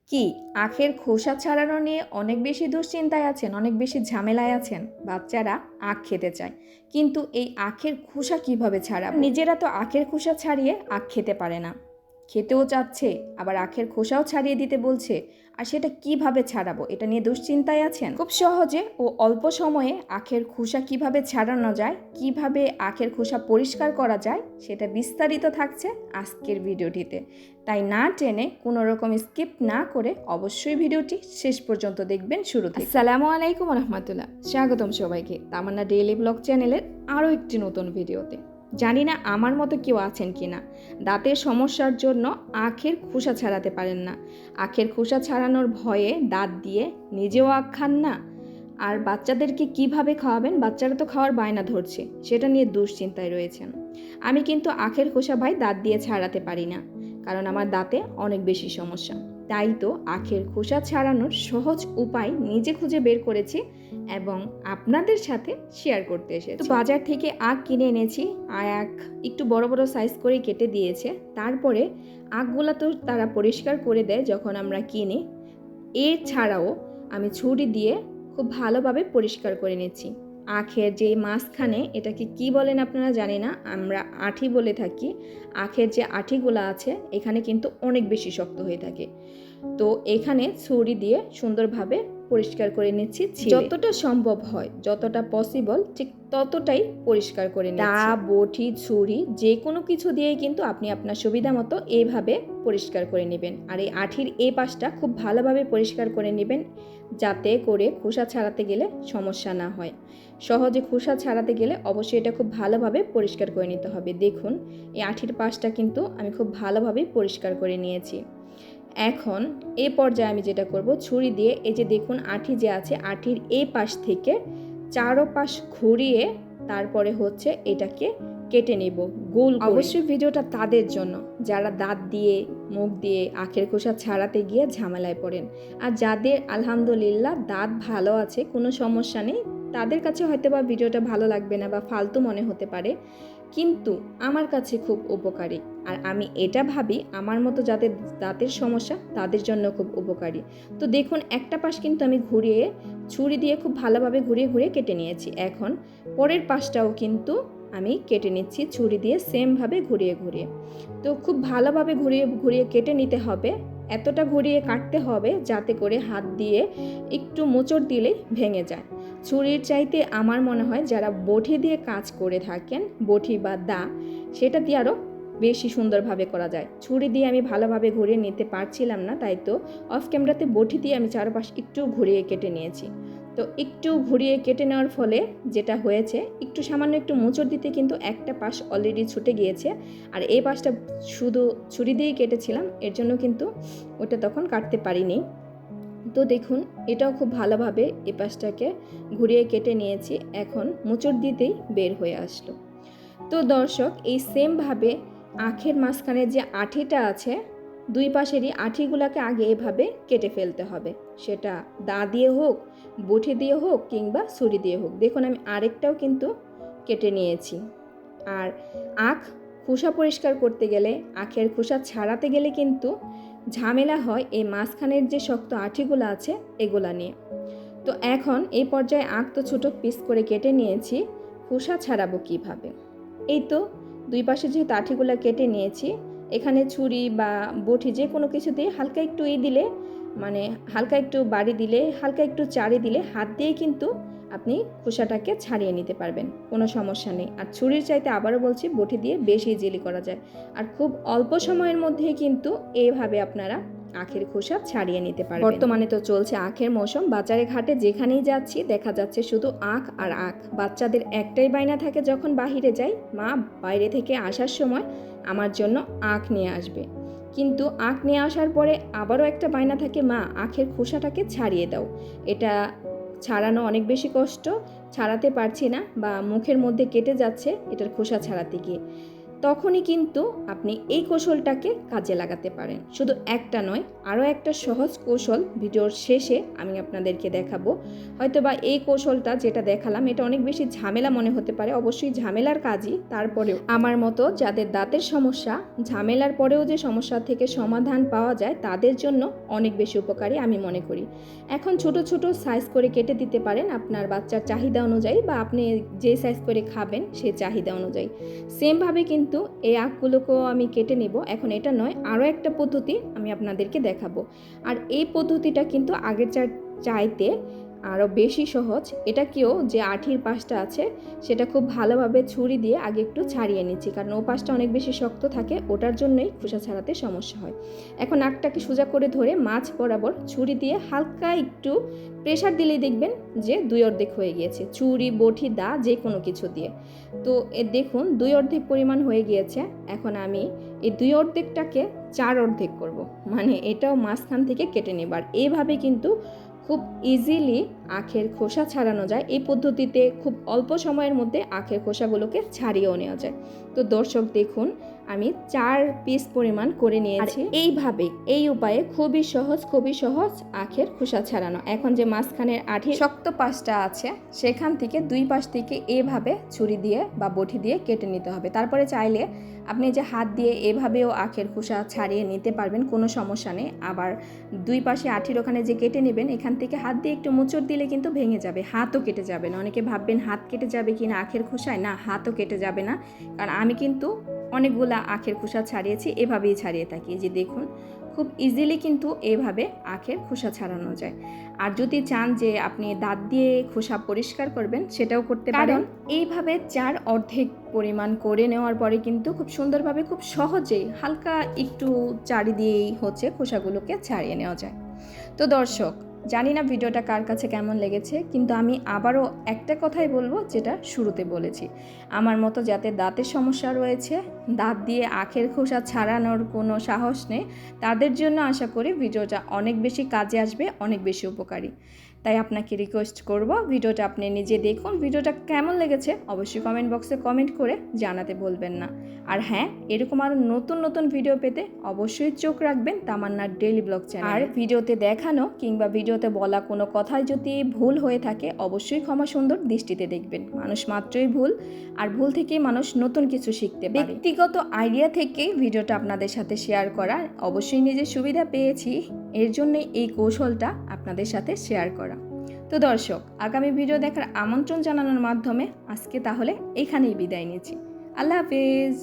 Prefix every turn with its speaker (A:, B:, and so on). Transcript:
A: কি আখের খোসা ছাড়ানো নিয়ে অনেক বেশি দুশ্চিন্তায় আছেন, অনেক বেশি ঝামেলায় আছেন। বাচ্চারা আখ খেতে চায়, কিন্তু এই আখের খোসা কিভাবে ছাড়াবো? নিজেরা তো আখের খোসা ছাড়িয়ে আখ খেতে পারে না, খেতেও চাচ্ছে, আবার আখের খোসাও ছাড়িয়ে দিতে বলছে। আর সেটা কিভাবে ছাড়াবো, এটা নিয়ে দুশ্চিন্তায় আছেন। খুব সহজে ও অল্প সময়ে আখের খোসা কিভাবে ছাড়ানো যায়, কিভাবে আখের খোসা পরিষ্কার করা যায়, সেটা বিস্তারিত থাকছে আজকের ভিডিওটিতে। তাই না টেনে কোনো রকম স্কিপ না করে অবশ্যই ভিডিওটি শেষ পর্যন্ত দেখবেন শুরু থেকে। আসসালামু আলাইকুম রহমতুল্লাহ, স্বাগতম সবাইকে তামান্না ডেইলি ব্লগ চ্যানেলের আরও একটি নতুন ভিডিওতে। জানি না আমার মতো কেউ আছেন কি না, দাঁতের সমস্যার জন্য আখের খোসা ছাড়াতে পারেন না। আখের খোসা ছাড়ানোর ভয়ে দাঁত দিয়ে নিজেও আখ খান না, আর বাচ্চাদেরকে কিভাবে খাওয়াবেন, বাচ্চারা তো খাওয়ার বায়না ধরছে, সেটা নিয়ে দুশ্চিন্তায় রয়েছেন। আমি কিন্তু আখের খোসা ভাই দাঁত দিয়ে ছাড়াতে পারি না, কারণ আমার দাঁতে অনেক বেশি সমস্যা। তাই তো আখের খোসা ছাড়ানোর সহজ উপায় নিজে খুঁজে বের করেছি এবং আপনাদের সাথে শেয়ার করতে এসেছি। তো বাজার থেকে আখ কিনে এনেছি, আর আখ একটু বড় বড় সাইজ করে কেটে দিয়েছে। তারপরে আখগুলা তো তারা পরিষ্কার করে দেয় যখন আমরা কিনি। এছাড়াও আমি ছুরি দিয়ে খুব ভালোভাবে পরিষ্কার করে নিচ্ছি। আখের যে মাঝখানে, এটাকে কি বলেন আপনারা জানি না, আমরা আঠি বলে থাকি। আখের যে আঠিগুলো আছে এখানে কিন্তু অনেক বেশি শক্ত হয়ে থাকে। তো এখানে ছুরি দিয়ে সুন্দরভাবে পরিষ্কার করে নিচ্ছি। যতটা সম্ভব হয়, যতটা পসিবল, ঠিক ততটাই পরিষ্কার করে নিচ্ছি। দা, বটি, ছুরি যে কোনো কিছু দিয়েই কিন্তু আপনি আপনার সুবিধা মতো এইভাবে পরিষ্কার করে নেবেন। আর এই আঠির এই পাশটা খুব ভালোভাবে পরিষ্কার করে নেবেন, যাতে করে খোসা ছাড়াতে গেলে সমস্যা না হয়। সহজে খোসা ছাড়াতে গেলে অবশ্যই এটা খুব ভালোভাবে পরিষ্কার করে নিতে হবে। দেখুন, এই আঠির পাশটা কিন্তু আমি খুব ভালোভাবে পরিষ্কার করে নিয়েছি। এখন এই পর্যায়ে আমি যেটা করব, ছুরি দিয়ে এই যে দেখুন আঠি যে আছে, আঠির এই পাশ থেকে চারোপাশ ঘুরিয়ে তারপরে হচ্ছে এটাকে কেটে নেব গোল। অবশ্যই ভিডিওটা তাদের জন্য যারা দাঁত দিয়ে, মুখ দিয়ে আখের খোসা ছাড়াতে গিয়ে ঝামেলায় পড়েন। আর যাদের আলহামদুলিল্লাহ দাঁত ভালো আছে, কোনো সমস্যা নেই, তাদের কাছে হয়তো বা ভিডিওটা ভালো লাগবে না বা ফালতু মনে হতে পারে, কিন্তু আমার কাছে খুব উপকারী। আর আমি এটা ভাবি আমার মতো যাদের দাঁতের সমস্যা তাদের জন্য খুব উপকারী। তো দেখুন, একটা পাশ কিন্তু আমি ঘুরিয়ে ছুরি দিয়ে খুব ভালোভাবে ঘুরিয়ে ঘুরিয়ে কেটে নিয়েছি। এখন পরের পাশটাও কিন্তু আমি কেটে নিচ্ছি ছুরি দিয়ে সেমভাবে ঘুরিয়ে ঘুরিয়ে। তো খুব ভালোভাবে ঘুরিয়ে ঘুরিয়ে কেটে নিতে হবে, এতটা ঘুরিয়ে কাটতে হবে যাতে করে হাত দিয়ে একটু মোচড় দিলেই ভেঙে যায়। ছুরির চাইতে আমার মনে হয় যারা বটি দিয়ে কাজ করে থাকেন, বটি বা দা, সেটা দিয়ে আরও বেশি সুন্দরভাবে করা যায়। ছুরি দিয়ে আমি ভালোভাবে ঘুরিয়ে নিতে পারছিলাম না, তাই তো অফ ক্যামেরাতে বটি দিয়ে আমি চারপাশ একটু ঘুরিয়ে কেটে নিয়েছি। তো একটু ঘুরিয়ে কেটে নেওয়ার ফলে যেটা হয়েছে, একটু সামান্য একটু মোচড় দিতে কিন্তু একটা পাশ অলরেডি ছুটে গিয়েছে। আর এই পাশটা শুধু ছুরি দিয়েই কেটেছিলাম, এর জন্য কিন্তু ওটা তখন কাটতে পারিনি। তো দেখুন, এটাও খুব ভালোভাবে এই পাশটাকে ঘুরিয়ে কেটে নিয়েছি। এখন মোচড় দিতেই বের হয়ে আসলো। তো দর্শক, এই সেমভাবে আখের মাঝখানে যে আঠিটা আছে, দুই পাশেরই আঠিগুলোকে আগে এভাবে কেটে ফেলতে হবে। সেটা দা দিয়ে হোক, বটি দিয়ে হোক, কিংবা ছুরি দিয়ে হোক। দেখুন, আমি আরেকটাও কিন্তু কেটে নিয়েছি। আর আখ খোসা পরিষ্কার করতে গেলে, আখের খোসা ছাড়াতে গেলে কিন্তু ঝামেলা হয় এই মাঝখানের যে শক্ত আঠিগুলো আছে এগুলা নিয়ে। তো এখন এই পর্যায়ে আখ তো ছোটো পিস করে কেটে নিয়েছি, খোসা ছাড়াবো কিভাবে। এই তো দুই পাশে যেহেতু আঠিগুলো কেটে নিয়েছি, এখানে ছুরি বা বটি যে কোনো কিছু দিয়ে হালকা একটু দিলে, মানে হালকা একটু বাড়ি দিলে, হালকা একটু চাড়ি দিলে হাত দিয়ে কিন্তু আপনি খোসাটাকে ছাড়িয়ে নিতে পারবেন, কোনো সমস্যা নেই। আর ছুরির চাইতে আবারও বলছি, বটি দিয়ে বেশি ইজিলি করা যায়। আর খুব অল্প সময়ের মধ্যেই কিন্তু এইভাবে আপনারা আখের খোসা ছাড়িয়ে নিতে পারবেন। বর্তমানে তো চলছে আখের মৌসুম, বাজারে ঘাটে যেখানেই যাচ্ছি দেখা যাচ্ছে শুধু আখ আর আখ। বাচ্চাদের একটাই বায়না থাকে, যখন বাহিরে যাই, মা বাইরে থেকে আসার সময় আমার জন্য আখ নিয়ে আসবে। কিন্তু আখ নিয়ে আসার পরে আবারও একটা বায়না থাকে, মা আখের খোসাটাকে ছাড়িয়ে দাও। এটা ছাড়ানো অনেক বেশি কষ্ট, ছাড়াতে পারছি না, বা মুখের মধ্যে কেটে যাচ্ছে এটার খোসা ছাড়াতে গিয়ে। তখনই কিন্তু আপনি এই কৌশলটাকে কাজে লাগাতে পারেন। শুধু একটা নয়, আরও একটা সহজ কৌশল ভিডিওর শেষে আমি আপনাদেরকে দেখাবো। হয়তোবা এই কৌশলটা যেটা দেখালাম এটা অনেক বেশি ঝামেলা মনে হতে পারে, অবশ্যই ঝামেলার কাজই। তারপরেও আমার মতো যাদের দাঁতের সমস্যা, ঝামেলার পরেও যে সমস্যা থেকে সমাধান পাওয়া যায় তাদের জন্য অনেক বেশি উপকারী আমি মনে করি। এখন ছোট ছোট সাইজ করে কেটে দিতে পারেন আপনার বাচ্চার চাহিদা অনুযায়ী, বা আপনি যে সাইজ করে খাবেন সেই চাহিদা অনুযায়ী। সেমভাবে কিন্তু এই আখগুলোকেও আমি কেটে নেব। এখন এটা নয়, আরও একটা পদ্ধতি আমি আপনাদেরকে দেখাবো। আর এই পদ্ধতিটা কিন্তু আগের চাইতে আরও বেশি সহজ। এটা কেউ যে আঠির পাশটা আছে সেটা খুব ভালোভাবে ছুরি দিয়ে আগে একটু ছাড়িয়ে নিচ্ছি, কারণ ও পাশটা অনেক বেশি শক্ত থাকে, ওটার জন্যই খোসা ছাড়াতে সমস্যা হয়। এখন নাকটাকে সোজা করে ধরে মাছ বরাবর ছুরি দিয়ে হালকা একটু প্রেশার দিলেই দেখবেন যে 2 অর্ধেক হয়ে গিয়েছে, ছুরি, বটি, দা যে কোনো কিছু দিয়ে। তো দেখুন 2 অর্ধেক পরিমাণ হয়ে গিয়েছে। এখন আমি এই 2 অর্ধেকটাকে 4 অর্ধেক করব, মানে এটাও মাঝখান থেকে কেটে নেব। আর এইভাবে কিন্তু খুব ইজিলি আখের খোসা ছাড়ানো যায়। এই পদ্ধতিতে খুব অল্প সময়ের মধ্যে আখের খোসাগুলোকে ছাড়িয়েও নেওয়া যায়। তো দর্শক দেখুন আমি 4 পিস পরিমাণ করে নিয়েছি। এইভাবে এই উপায়ে খুবই সহজ আখের খোসা ছাড়ানো। এখন যে মাঝখানের আঠির শক্ত পাশটা আছে সেখান থেকে 2 পাশ থেকে এভাবে ছুরি দিয়ে বা বটি দিয়ে কেটে নিতে হবে। তারপরে চাইলে আপনি যে হাত দিয়ে এভাবেও আখের খোসা ছাড়িয়ে নিতে পারবেন, কোনো সমস্যা নেই। আবার 2 পাশে আঠির ওখানে যে কেটে নেবেন এখান থেকে হাত দিয়ে একটু মোচড় দিলে কিন্তু ভেঙে যাবে, হাতও কেটে যাবে না। অনেকে ভাববেন হাত কেটে যাবে কি না আখের খোসায়, না, হাতও কেটে যাবে না, কারণ আমি কিন্তু অনেকগুলা আখের খোসা ছাড়িয়েছি, এভাবেই ছাড়িয়ে থাকি। যে দেখুন খুব ইজিলি কিন্তু এভাবে আখের খোসা ছাড়ানো যায়। আর যদি চান যে আপনি দাঁত দিয়ে খোসা পরিষ্কার করবেন সেটাও করতে পারেন। এইভাবে 4 অর্ধেক পরিমাণ করে নেওয়ার পরে কিন্তু খুব সুন্দরভাবে খুব সহজেই হালকা একটু চারি দিয়েই খোসাগুলোকে ছাড়িয়ে নেওয়া যায়। তো দর্শক, জানি না ভিডিওটা কার কাছে কেমন লেগেছে, কিন্তু আমি আবারও একটা কথাই বলবো যেটা শুরুতে বলেছি। আমার মতো যাতে দাঁতের সমস্যা রয়েছে, দাঁত দিয়ে আখের খোসা ছাড়ানোর কোনো সাহস নেই, তাদের জন্য আশা করি ভিডিওটা অনেক বেশি কাজে আসবে, অনেক বেশি উপকারী। তাই আপনাকে রিকোয়েস্ট করব ভিডিওটা আপনি নিজে দেখুন। ভিডিওটা কেমন লেগেছে অবশ্যই কমেন্ট বক্সে কমেন্ট করে জানাতে ভুলবেন না। আর হ্যাঁ, এরকম আরও নতুন ভিডিও পেতে অবশ্যই চোখ রাখবেন তামান্নার ডেইলি ব্লগ চ্যানেল। আর ভিডিওতে দেখানো কিংবা ভিডিওতে বলা কোনো কথাই যদি ভুল হয়ে থাকে অবশ্যই ক্ষমা সুন্দর দৃষ্টিতে দেখবেন। মানুষ মাত্রই ভুল, আর ভুল থেকেই মানুষ নতুন কিছু শিখতে পারে। ব্যক্তিগত আইডিয়া থেকেই ভিডিওটা আপনাদের সাথে শেয়ার করা, অবশ্যই নিজের সুবিধা পেয়েছি, এর জন্যই এই কৌশলটা আপনাদের সাথে শেয়ার করা। তো দর্শক, আগামী ভিডিও দেখার আমন্ত্রণ জানানোর মাধ্যমে আজকে তাহলে এখানেই বিদায় নিচ্ছি। আল্লাহ হাফেজ।